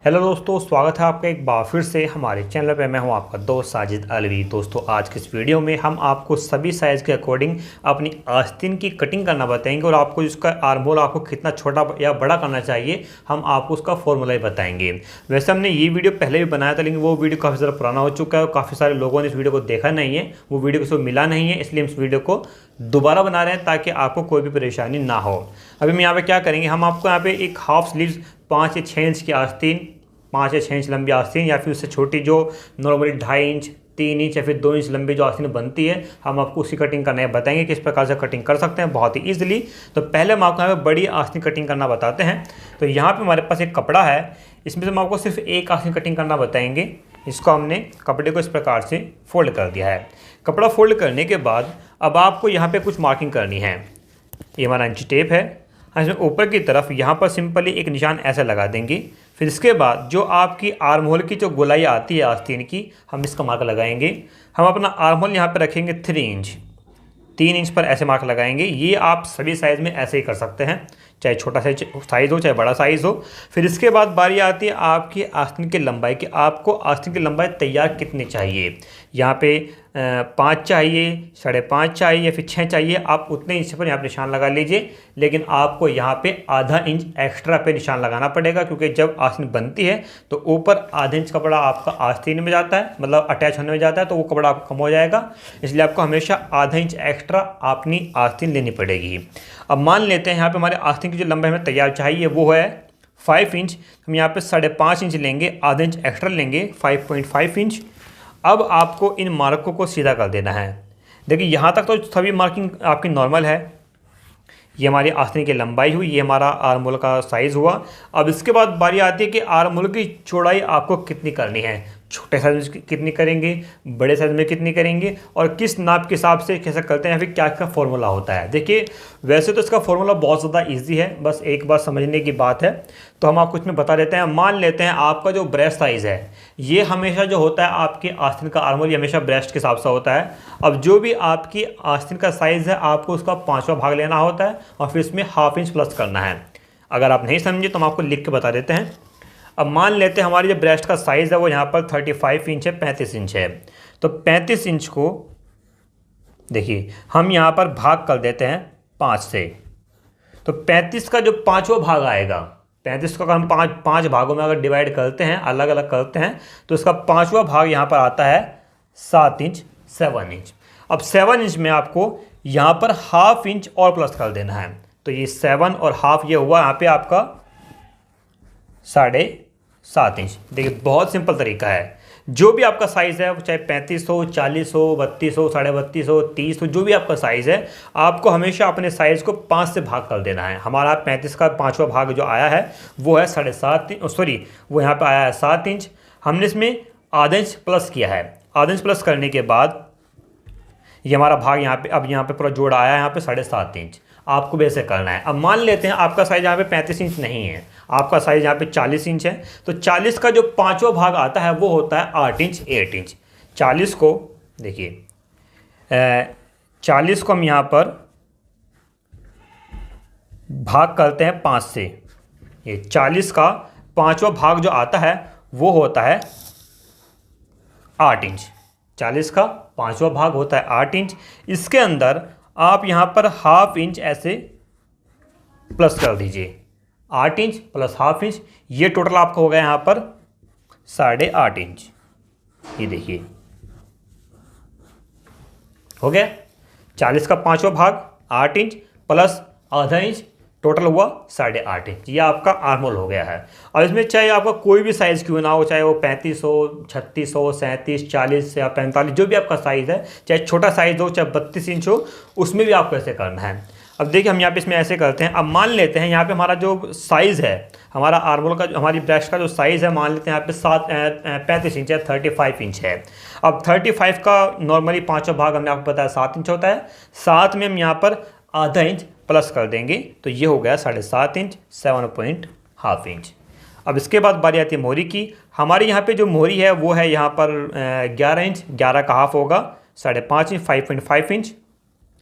Hello दोस्तों, स्वागत है आपका एक बार फिर से हमारे चैनल पे। मैं हूं आपका दोस्त साजिद अलवी। दोस्तों, आज के इस वीडियो में हम आपको सभी साइज़ के अकॉर्डिंग अपनी आस्तीन की कटिंग करना बताएंगे और आपको जिसका आर्म होल आपको कितना छोटा या बड़ा करना चाहिए हम आपको उसका फॉर्मूला ही बताएंगे। वैसे हमने ये वीडियो पहले भी बनाया था, लेकिन वो वीडियो काफ़ी ज़्यादा पुराना हो चुका है और काफ़ी सारे लोगों ने इस वीडियो को देखा नहीं है, वो वीडियो किसी को मिला नहीं है, इसलिए हम इस वीडियो को दोबारा बना रहे हैं ताकि आपको कोई भी परेशानी ना हो। अभी हम यहाँ पे क्या करेंगे, हम आपको यहाँ पे एक हाफ स्लीव्स 5 या 6 इंच की आस्तीन, 5 या 6 इंच लंबी आस्तीन या फिर उससे छोटी जो नॉर्मली 2.5 इंच 3 इंच या फिर 2 इंच लंबी जो आस्तीन बनती है, हम आपको उसी कटिंग करना है बताएंगे किस प्रकार से कटिंग कर सकते हैं बहुत ही ईजिली। तो पहले हम आपको यहाँ पे बड़ी आस्तीन कटिंग करना बताते हैं। तो यहाँ पे हमारे पास एक कपड़ा है, इसमें से हम आपको सिर्फ एक आस्तीन कटिंग करना बताएंगे। इसको हमने कपड़े को इस प्रकार से फोल्ड कर दिया है। कपड़ा फोल्ड करने के बाद अब आपको यहाँ पे कुछ मार्किंग करनी है। ये हमारा इंची टेप है, इसमें ऊपर की तरफ यहाँ पर सिंपली एक निशान ऐसे लगा देंगे। फिर इसके बाद जो आपकी आर्म होल की जो गोलाई आती है आस्तीन की, हम इसका मार्क लगाएंगे। हम अपना आर्म होल यहाँ पर रखेंगे 3 इंच पर ऐसे मार्क लगाएंगे। ये आप सभी साइज़ में ऐसे ही कर सकते हैं, चाहे छोटा साइज़ हो चाहे बड़ा साइज़ हो। फिर इसके बाद बारी आती है आपकी आस्तीन की लंबाई की। आपको आस्तीन की लंबाई तैयार कितनी चाहिए, यहाँ पे 5 चाहिए, 5.5 चाहिए या फिर 6 चाहिए, आप उतने इंच पर यहाँ पे निशान लगा लीजिए। लेकिन आपको यहाँ पे आधा इंच एक्स्ट्रा पे निशान लगाना पड़ेगा, क्योंकि जब आस्तीन बनती है तो ऊपर आधा इंच कपड़ा आपका आस्तीन में जाता है, मतलब अटैच होने में जाता है, तो वो कपड़ा आपका कम हो जाएगा। इसलिए आपको हमेशा आधा इंच एक्स्ट्रा अपनी आस्तीन लेनी पड़ेगी। अब मान लेते हैं यहाँ पे हमारे आस्तीन की जो लंबाई हमें तैयार चाहिए वो है 5 इंच। हम यहाँ पे 5.5 इंच लेंगे, आधा इंच एक्स्ट्रा लेंगे, 5.5 इंच। अब आपको इन मार्कों को सीधा कर देना है। देखिए यहाँ तक तो सभी मार्किंग आपकी नॉर्मल है। ये हमारी आस्तीन की लंबाई हुई, ये हमारा आर्म होल का साइज़ हुआ। अब इसके बाद बारी आती है कि आर्म होल की चौड़ाई आपको कितनी करनी है, छोटे साइज में कितनी करेंगे, बड़े साइज में कितनी करेंगे और किस नाप के हिसाब से कैसे करते हैं, या फिर क्या क्या फॉर्मूला होता है। देखिए वैसे तो इसका फॉर्मूला बहुत ज़्यादा इजी है, बस एक बार समझने की बात है। तो हम आपको इसमें बता देते हैं। मान लेते हैं आपका जो ब्रेस्ट साइज़ है, ये हमेशा जो होता है आपके आस्तीन का आर्म होल ये हमेशा ब्रेस्ट के हिसाब से होता है। अब जो भी आपकी आस्तीन का साइज़ है आपको उसका 5वां भाग लेना होता है और फिर इसमें ½ इंच प्लस करना है। अगर आप नहीं समझे तो हम आपको लिख के बता देते हैं। अब मान लेते हैं हमारी जो ब्रेस्ट का साइज़ है वो यहाँ पर 35 इंच है, 35 इंच है। तो 35 इंच को देखिए हम यहाँ पर भाग कर देते हैं 5 से। तो 35 का जो 5वां भाग आएगा, 35 को अगर हम पाँच भागों में अगर डिवाइड करते हैं, अलग अलग करते हैं, तो इसका 5वां भाग यहाँ पर आता है 7 इंच, 7 इंच। अब 7 इंच में आपको यहाँ पर ½ इंच और प्लस कर देना है। तो ये 7 और ½ ये हुआ यहाँ पे आपका 7.5 इंच। देखिए बहुत सिंपल तरीका है। जो भी आपका साइज़ है, चाहे 35 हो, 40 हो, 32 हो, 32.5 हो, 30 हो, जो भी आपका साइज़ है, आपको हमेशा अपने साइज़ को 5 से भाग कर देना है। हमारा 35 का 5वां भाग जो आया है वो है 7.5, सॉरी वो यहाँ पे आया है 7 इंच। हमने इसमें आधा इंच प्लस किया है। आधा इंच प्लस करने के बाद ये हमारा भाग यहाँ पे, अब यहाँ पे पूरा जोड़ आया है यहाँ पे 7.5 इंच। आपको वैसे करना है। अब मान लेते हैं आपका साइज़ यहाँ पे 35 इंच नहीं है, आपका साइज़ यहाँ पे 40 इंच है। तो 40 का जो 5वां भाग आता है वो होता है 8 इंच, 8 इंच। 40 को देखिए 40 को हम यहाँ पर भाग करते हैं 5 से। ये 40 का 5वां भाग जो आता है वो होता है 8 इंच। 40 का 5वां भाग होता है 8 इंच। इसके अंदर आप यहाँ पर ½ इंच ऐसे प्लस कर दीजिए। 8 इंच प्लस ½ इंच, ये टोटल आपका हो गया यहाँ पर 8.5 इंच। ये देखिए हो गया। 40 का 5वां भाग 8 इंच प्लस आधा इंच, टोटल हुआ 8.5 इंच। ये आपका आर्म होल हो गया है। और इसमें चाहे आपका कोई भी साइज़ क्यों ना हो, चाहे वो 35 हो, 36 हो, 37, 40 या 45, जो भी आपका साइज़ है, चाहे छोटा साइज़ हो, चाहे 32 इंच हो, उसमें भी आपको ऐसे करना है। अब देखिए हम यहाँ पे इसमें ऐसे करते हैं। अब मान लेते हैं यहाँ पे हमारा जो साइज़ है, हमारा आर्म होल का, हमारी ब्रेस्ट का जो साइज़ है, मान लेते हैं यहाँ पे 35 इंच है, 35 इंच है। अब 35 का नॉर्मली 5वां भाग हमने आपको बताया 7 इंच होता है। 7 में हम यहाँ पर आधा इंच प्लस कर देंगे, तो ये हो गया 7.5 इंच, 7.5 इंच। अब इसके बाद बारी आती है मोहरी की। हमारी यहाँ पे जो मोहरी है वो है यहाँ पर 11 इंच, 11 का ½ होगा 5.5 इंच, 5.5 इंच,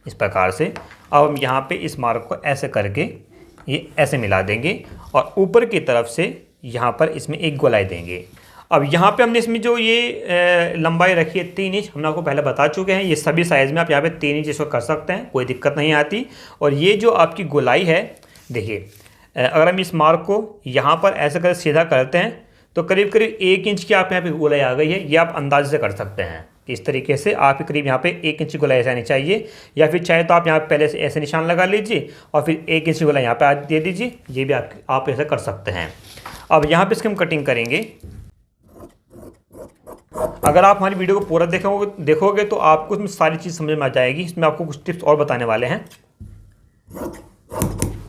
इस प्रकार से। अब हम यहाँ पे इस मार्क को ऐसे करके ये ऐसे मिला देंगे और ऊपर की तरफ से यहाँ पर इसमें एक गोलाई देंगे। अब यहाँ पे हमने इसमें जो ये लंबाई रखी है 3 इंच, हमने आपको पहले बता चुके हैं। ये सभी साइज़ में आप यहाँ पे 3 इंच इसको कर सकते हैं, कोई दिक्कत नहीं आती। और ये जो आपकी गोलाई है, देखिए अगर हम इस मार्क को यहाँ पर ऐसे कर सीधा करते हैं तो करीब करीब 1 इंच की आप यहाँ पे गोलाई आ गई है। ये आप अंदाजे से कर सकते हैं कि इस तरीके से आप करीब यहाँ पे 1 इंच की गोलाई ऐसे आनी चाहिए, या फिर चाहे तो आप यहाँ पहले से ऐसे निशान लगा लीजिए और फिर 1 इंच की गोलाई यहाँ पे दे दीजिए। ये भी आप ऐसे कर सकते हैं। अब यहाँ पे इसकी हम कटिंग करेंगे। अगर आप हमारी वीडियो को पूरा देखोगे तो आपको इसमें सारी चीज़ समझ में आ जाएगी। इसमें आपको कुछ टिप्स और बताने वाले हैं।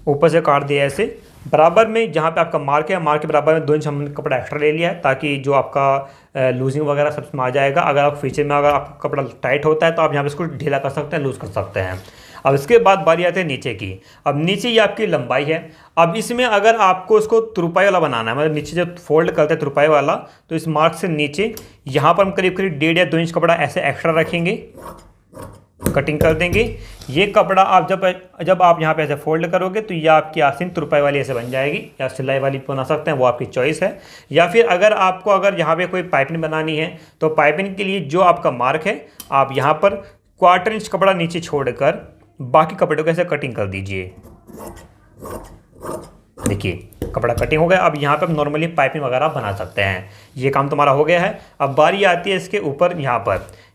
ऊपर से काट दिया ऐसे बराबर में, जहाँ पे आपका मार्क है, मार्क के बराबर में 2 इंच हमने कपड़ा एक्स्ट्रा ले लिया है, ताकि जो आपका लूजिंग वगैरह सब में आ जाएगा। अगर आप फीचर में अगर आपका कपड़ा टाइट होता है तो आप यहाँ पे इसको ढीला कर सकते हैं, लूज़ कर सकते हैं। अब इसके बाद बारी आती है नीचे की। अब नीचे ये आपकी लंबाई है। अब इसमें अगर आपको इसको तुरपाई वाला बनाना है, मतलब नीचे जब फोल्ड करते हैं तुरपाई वाला, तो इस मार्क से नीचे यहाँ पर हम करीब करीब 1.5 या 2 इंच कपड़ा ऐसे एक्स्ट्रा रखेंगे, कटिंग कर देंगे। ये कपड़ा आप जब आप यहाँ पे ऐसे फोल्ड करोगे तो ये आपकी आस्तीन तुरपाई वाली ऐसे बन जाएगी, या सिलाई वाली बना सकते हैं, वो आपकी चॉइस है। या फिर अगर यहाँ पे कोई पाइपिंग बनानी है तो पाइपिंग के लिए जो आपका मार्क है, आप यहाँ पर 1/4 इंच कपड़ा नीचे छोड़कर बाकी कपड़ों को ऐसे कटिंग कर दीजिए। देखिए कपड़ा कटिंग हो गया। अब यहाँ पे हम नॉर्मली पाइपिंग वगैरह बना सकते हैं। ये काम तुम्हारा हो गया है। अब बारी आती है इसके ऊपर,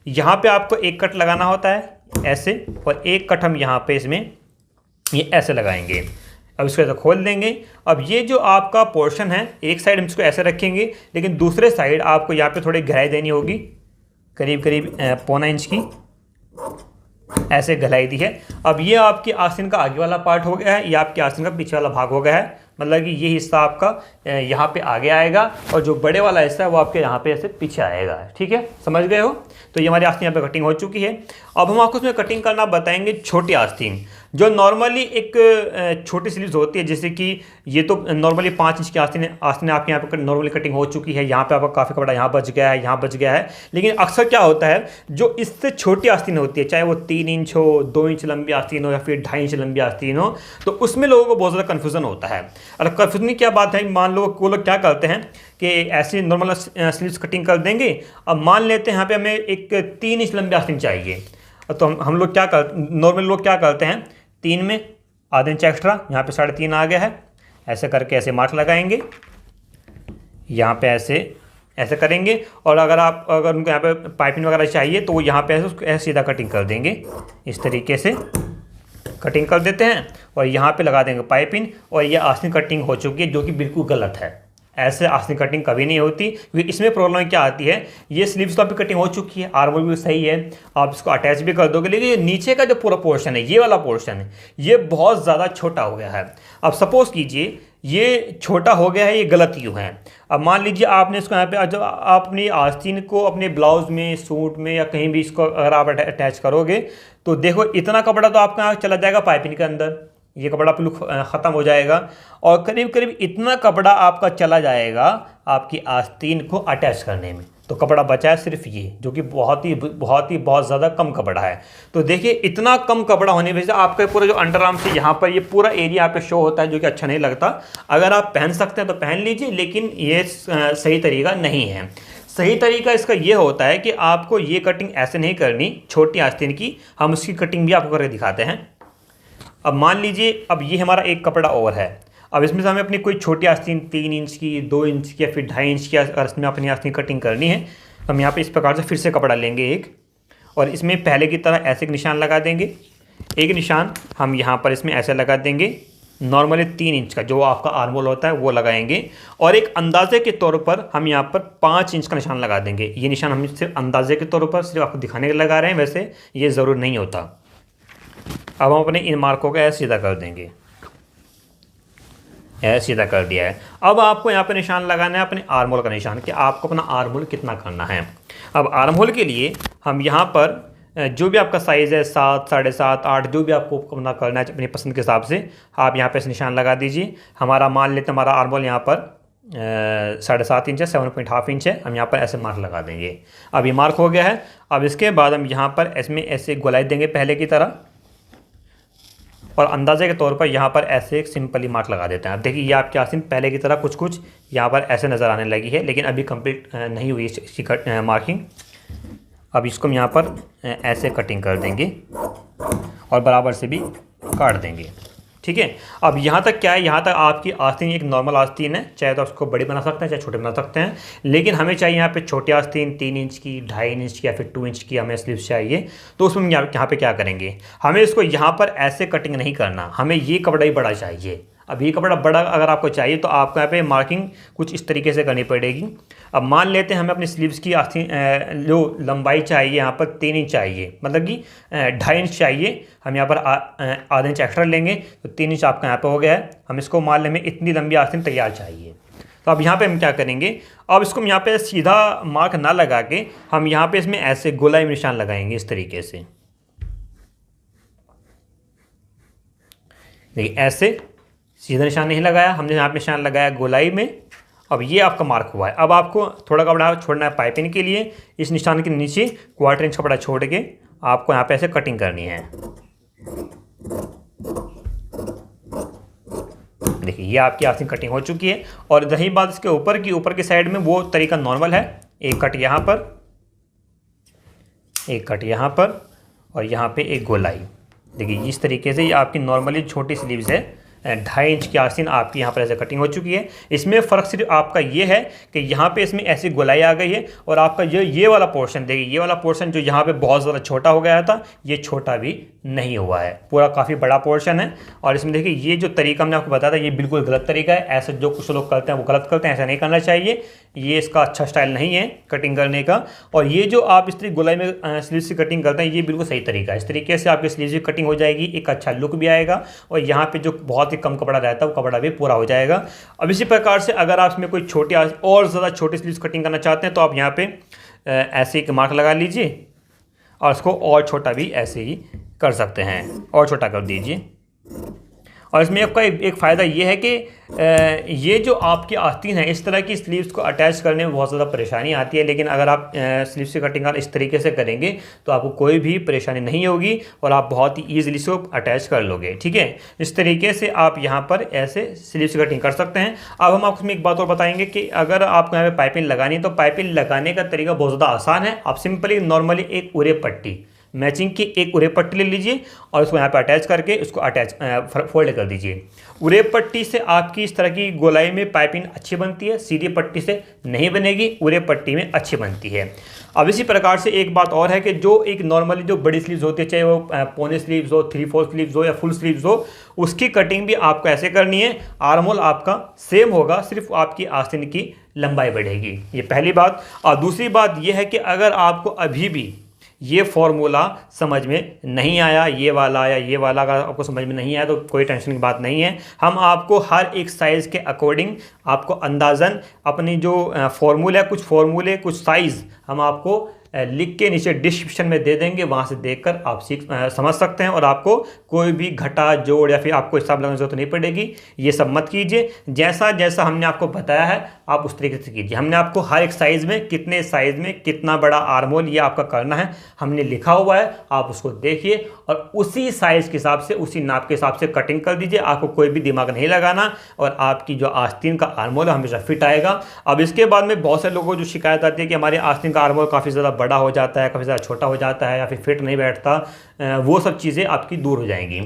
यहाँ पे आपको एक कट लगाना होता है ऐसे, और एक कट हम यहाँ पे इसमें ये ऐसे लगाएंगे। अब इसको ऐसे खोल देंगे। अब ये जो आपका पोर्शन है, एक साइड हम इसको ऐसे रखेंगे, लेकिन दूसरे साइड आपको यहाँ पे थोड़ी गहराई देनी होगी, करीब करीब 1.25 इंच की ऐसे गहराई दी है। अब ये आपकी आस्तीन का आगे वाला पार्ट हो गया है, ये आपकी आस्तीन का पीछे वाला भाग हो गया है। मतलब कि ये हिस्सा आपका यहाँ पे आगे आएगा और जो बड़े वाला हिस्सा है वो आपके यहाँ पे ऐसे पीछे आएगा। ठीक है, समझ गए हो? तो ये हमारी आस्तीन यहाँ पे कटिंग हो चुकी है। अब हम आपको इसमें कटिंग करना बताएंगे छोटी आस्तीन, जो नॉर्मली एक छोटी स्लीव्स होती है। जैसे कि ये तो नॉर्मली 5 इंच की आस्तीन आपके यहाँ पे नॉर्मली कटिंग हो चुकी है। यहाँ पे आपका काफ़ी कपड़ा यहाँ बच गया है, यहाँ बच गया है। लेकिन अक्सर क्या होता है, जो इससे छोटी आस्तीन होती है, चाहे वो 3 इंच हो, 2 इंच लंबी आस्तीन हो, या फिर 2.5 इंच लंबी आस्तीन हो, तो उसमें लोगों को बहुत ज़्यादा कन्फ्यूज़न होता है। और कन्फ्यूजन की क्या बात है, मान लो वो लोग क्या करते हैं कि ऐसी नॉर्मल स्लीव्स कटिंग कर देंगे। अब मान लेते हैं यहाँ पे हमें एक 3 इंच लंबी आस्तीन चाहिए, तो हम लोग नॉर्मल लोग क्या करते हैं, 3 में आधा इंच एक्स्ट्रा, यहाँ पे 3.5 आ गया है, ऐसे करके ऐसे मार्क लगाएंगे, यहाँ पे ऐसे करेंगे। और अगर उनको यहाँ पे पाइपिंग वगैरह चाहिए तो वो यहाँ पे ऐसे सीधा कटिंग कर देंगे, इस तरीके से कटिंग कर देते हैं और यहाँ पे लगा देंगे पाइपिंग। और ये आस्तीन कटिंग हो चुकी है, जो कि बिल्कुल गलत है। ऐसे आस्तीन कटिंग कभी नहीं होती। इसमें प्रॉब्लम क्या आती है, ये स्लीव्स तो आपकी कटिंग हो चुकी है, आर्मोल भी सही है, आप इसको अटैच भी कर दोगे, लेकिन ये नीचे का जो पूरा पोर्शन है, ये वाला पोर्शन है, ये बहुत ज़्यादा छोटा हो गया है। अब सपोज़ कीजिए ये छोटा हो गया है, ये गलत क्यों है। अब मान लीजिए आपने इसको यहाँ पे, जब आप अपनी आस्तीन को अपने ब्लाउज़ में, सूट में या कहीं भी इसको अगर आप अटैच करोगे तो देखो इतना कपड़ा तो आपका यहाँ चला जाएगा पाइपिंग के अंदर, ये कपड़ा बिल्कुल ख़त्म हो जाएगा। और करीब करीब इतना कपड़ा आपका चला जाएगा आपकी आस्तीन को अटैच करने में। तो कपड़ा बचा है सिर्फ ये, जो कि बहुत ज़्यादा कम कपड़ा है। तो देखिए इतना कम कपड़ा होने की वजह से आपका पूरा जो अंडर आर्म से यहाँ पर ये पूरा एरिया यहाँ पे शो होता है, जो कि अच्छा नहीं लगता। अगर आप पहन सकते हैं तो पहन लीजिए, लेकिन ये सही तरीका नहीं है। सही तरीका इसका ये होता है कि आपको ये कटिंग ऐसे नहीं करनी छोटी आस्तीन की। हम उसकी कटिंग भी आपको करके दिखाते हैं। अब मान लीजिए अब ये हमारा एक कपड़ा और है। अब इसमें से हमें अपनी कोई छोटी आस्तीन 3 इंच की, 2 इंच की या फिर 2.5 इंच की अगर इसमें अपनी आस्तीन कटिंग करनी है, तो हम यहाँ पे इस प्रकार से फिर से कपड़ा लेंगे एक, और इसमें पहले की तरह ऐसे एक निशान लगा देंगे। एक निशान हम यहाँ पर इसमें ऐसे लगा देंगे, नॉर्मली 3 इंच का जो आपका आर्मोल होता है वो लगाएंगे। और एक अंदाजे के तौर पर हम यहाँ पर 5 इंच का निशान लगा देंगे। ये निशान हम सिर्फ अंदाजे के तौर पर सिर्फ आपको दिखाने के लिए लगा रहे हैं, वैसे ये ज़रूर नहीं होता। अब हम अपने इन मार्कों को ऐसे सीधा कर देंगे, ऐसे सीधा कर दिया है। अब आपको यहाँ पे निशान लगाना है अपने आर्महोल का निशान, कि आपको अपना आर्महोल कितना करना है। अब आर्महोल के लिए हम यहाँ पर जो भी आपका साइज़ है 7, 7.5, 8, जो भी आपको अपना करना है अपनी पसंद के हिसाब से आप यहाँ पे निशान लगा दीजिए। हमारा मान लेते हैं हमारा आर्महोल यहाँ पर 7.5 इंच है, 7.5 इंच है। हम यहाँ पर ऐसे मार्क लगा देंगे। अब ये मार्क हो गया है। अब इसके बाद हम यहाँ पर इसमें ऐसे गोलाई देंगे पहले की तरह, और अंदाजे के तौर पर यहाँ पर ऐसे एक सिंपली मार्क लगा देते हैं। अब देखिए ये आपकी आस्तीन पहले की तरह कुछ कुछ यहाँ पर ऐसे नज़र आने लगी है, लेकिन अभी कंप्लीट नहीं हुई इसकी मार्किंग। अब इसको हम यहाँ पर ऐसे कटिंग कर देंगे और बराबर से भी काट देंगे, ठीक है। अब यहाँ तक क्या है, यहाँ तक आपकी आस्तीन एक नॉर्मल आस्तीन है, चाहे तो आप उसको बड़ी बना सकते हैं चाहे छोटे बना सकते हैं, लेकिन हमें चाहिए यहाँ पे छोटी आस्तीन 3 इंच की, 2.5 इंच की या फिर 2 इंच की हमें स्लीव्स चाहिए। तो उसमें यहाँ पे क्या करेंगे, हमें इसको यहाँ पर ऐसे कटिंग नहीं करना, हमें ये कपड़ा ही बड़ा चाहिए। अब ये कपड़ा बड़ा अगर आपको चाहिए तो आपको यहाँ पे मार्किंग कुछ इस तरीके से करनी पड़ेगी। अब मान लेते हैं हमें अपनी स्लीव्स की आस्तीन जो लंबाई चाहिए यहाँ पर 3 इंच चाहिए, मतलब कि 2.5 इंच चाहिए, हम यहाँ पर आधा इंच एक्स्ट्रा लेंगे तो 3 इंच आपका यहाँ पर हो गया है। हम इसको मान लें इतनी लंबी आस्तीन तैयार चाहिए। तो अब यहाँ पे हम क्या करेंगे, अब इसको हम यहाँ पे सीधा मार्क ना लगा के हम यहाँ पे इसमें ऐसे गोलाई में निशान लगाएंगे इस तरीके से। देखिए ऐसे सीधा निशान नहीं लगाया हमने, यहाँ पे निशान लगाया गोलाई में। अब ये आपका मार्क हुआ है। अब आपको थोड़ा कपड़ा छोड़ना है पाइपिंग के लिए, इस निशान के नीचे 1/4 इंच कपड़ा छोड़ के आपको यहाँ पे ऐसे कटिंग करनी है। देखिए ये आपकी आस्तीन कटिंग हो चुकी है। और रही बात इसके ऊपर की साइड में, वो तरीका नॉर्मल है, एक कट यहाँ पर, एक कट यहाँ पर और यहाँ पे एक गोलाई। देखिए इस तरीके से ये आपकी नॉर्मली छोटी स्लीव्स है, 2.5 इंच की आस्तीन आपकी यहाँ पर ऐसे कटिंग हो चुकी है। इसमें फ़र्क सिर्फ आपका ये है कि यहाँ पे इसमें ऐसी गोलाई आ गई है और आपका ये वाला पोर्शन, देखिए ये वाला पोर्शन जो यहाँ पे बहुत ज़्यादा छोटा हो गया था, ये छोटा भी नहीं हुआ है, पूरा काफ़ी बड़ा पोर्शन है। और इसमें देखिए ये जो तरीका हमने आपको बताया था ये बिल्कुल गलत तरीका है। ऐसे जो कुछ लोग करते हैं वो गलत करते हैं, ऐसा नहीं करना चाहिए, ये इसका अच्छा स्टाइल नहीं है कटिंग करने का। और ये जो आप इस तरीके गोलाई में स्लीव्स की कटिंग करते हैं ये बिल्कुल सही तरीका है। इस तरीके से आपकी स्लीव्स की कटिंग हो जाएगी, एक अच्छा लुक भी आएगा और यहाँ पे जो बहुत ही कम कपड़ा रहता है वो कपड़ा भी पूरा हो जाएगा। अब इसी प्रकार से अगर आप इसमें कोई छोटी और ज़्यादा छोटी स्लीव्स कटिंग करना चाहते हैं तो आप यहाँ पे ऐसे एक मार्क लगा लीजिए और इसको और छोटा भी ऐसे ही कर सकते हैं, और छोटा कर दीजिए। और इसमें आपका एक फ़ायदा ये है कि ये जो आपकी आस्तीन है इस तरह की स्लीव्स को अटैच करने में बहुत ज़्यादा परेशानी आती है, लेकिन अगर आप स्लीव्स की कटिंग इस तरीके से करेंगे तो आपको कोई भी परेशानी नहीं होगी और आप बहुत ही ईजिली इसको अटैच कर लोगे, ठीक है। इस तरीके से आप यहाँ पर ऐसे स्लीव्स की कटिंग कर सकते हैं। अब हम आपको एक बात और बताएंगे कि अगर आपको यहाँ पर पाइपिंग लगानी है तो पाइपिंग लगाने का तरीका बहुत ज़्यादा आसान है। आप सिंपली नॉर्मली एक उरे पट्टी मैचिंग की एक उरे पट्टी ले लीजिए और उसको यहाँ पे अटैच करके उसको फोल्ड कर दीजिए। उरे पट्टी से आपकी इस तरह की गोलाई में पाइपिंग अच्छी बनती है, सीधी पट्टी से नहीं बनेगी, उरे पट्टी में अच्छी बनती है। अब इसी प्रकार से एक बात और है कि जो एक नॉर्मली जो बड़ी स्लीव्स होती है, चाहे वो पौने स्लीव्स हो, 3/4 स्लीव्स हो या फुल स्लीव्स हो, उसकी कटिंग भी आपको ऐसे करनी है। आर्म होल आपका सेम होगा, सिर्फ आपकी आस्तीन की लंबाई बढ़ेगी, ये पहली बात। और दूसरी बात यह है कि अगर आपको अभी भी ये फॉर्मूला समझ में नहीं आया, ये वाला या ये वाला अगर आपको समझ में नहीं आया तो कोई टेंशन की बात नहीं है। हम आपको हर एक साइज़ के अकॉर्डिंग आपको अंदाज़न अपनी जो फॉर्मूला, कुछ फॉर्मूले कुछ साइज़ हम आपको लिख के नीचे डिस्क्रिप्शन में दे देंगे, वहाँ से देखकर आप समझ सकते हैं और आपको कोई भी घटा जोड़ या फिर आपको हिसाब लगाने की जरूरत नहीं पड़ेगी। ये सब मत कीजिए, जैसा जैसा हमने आपको बताया है आप उस तरीके से कीजिए। हमने आपको हर एक साइज़ में कितने साइज़ में कितना बड़ा आर्म होल ये आपका करना है हमने लिखा हुआ है, आप उसको देखिए और उसी साइज़ के हिसाब से, उसी नाप के हिसाब से कटिंग कर दीजिए। आपको कोई भी दिमाग नहीं लगाना और आपकी जो आस्तीन का आर्म होल हमेशा फिट आएगा। अब इसके बाद में बहुत से लोगों को जो शिकायत आती है कि हमारे आस्तीन का आर्म होल काफ़ी ज़्यादा बड़ा हो जाता है, काफ़ी ज़्यादा छोटा हो जाता है या फिर फिट नहीं बैठता, वो सब चीज़ें आपकी दूर हो जाएंगी।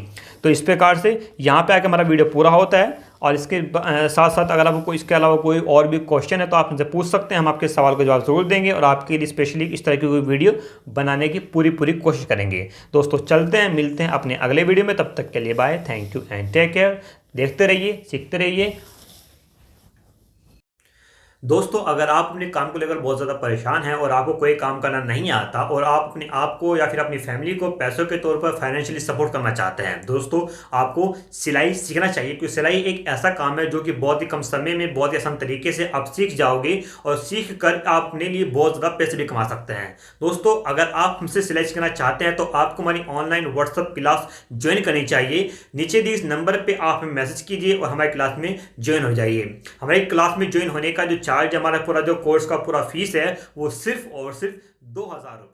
तो इस प्रकार से यहाँ पे आके हमारा वीडियो पूरा होता है। और इसके साथ साथ अगर आपको इसके अलावा कोई और भी क्वेश्चन है तो आप हमसे पूछ सकते हैं, हम आपके सवाल का जवाब ज़रूर देंगे और आपके लिए स्पेशली इस तरह की कोई वीडियो बनाने की पूरी कोशिश करेंगे। दोस्तों चलते हैं, मिलते हैं अपने अगले वीडियो में, तब तक के लिए bye, thank you and take care. देखते रहिए, सीखते रहिए। दोस्तों अगर आप अपने काम को लेकर बहुत ज़्यादा परेशान हैं और आपको कोई काम करना नहीं आता और आप अपने आप को या फिर अपनी फैमिली को पैसों के तौर पर फाइनेंशियली सपोर्ट करना चाहते हैं, दोस्तों आपको सिलाई सीखना चाहिए, क्योंकि सिलाई एक ऐसा काम है जो कि बहुत ही कम समय में बहुत ही आसान तरीके से आप सीख जाओगे और सीख कर आप अपने लिए बहुत ज़्यादा पैसे भी कमा सकते हैं। दोस्तों अगर आप हमसे सिलाई सीखना चाहते हैं तो आपको हमारी ऑनलाइन व्हाट्सअप क्लास ज्वाइन करनी चाहिए। नीचे दी इस नंबर पर आप हमें मैसेज कीजिए और हमारी क्लास में ज्वाइन हो जाइए। हमारी क्लास में ज्वाइन होने का जो चार्ज, हमारा पूरा जो कोर्स का पूरा फीस है वो सिर्फ और सिर्फ 2000 रुपये।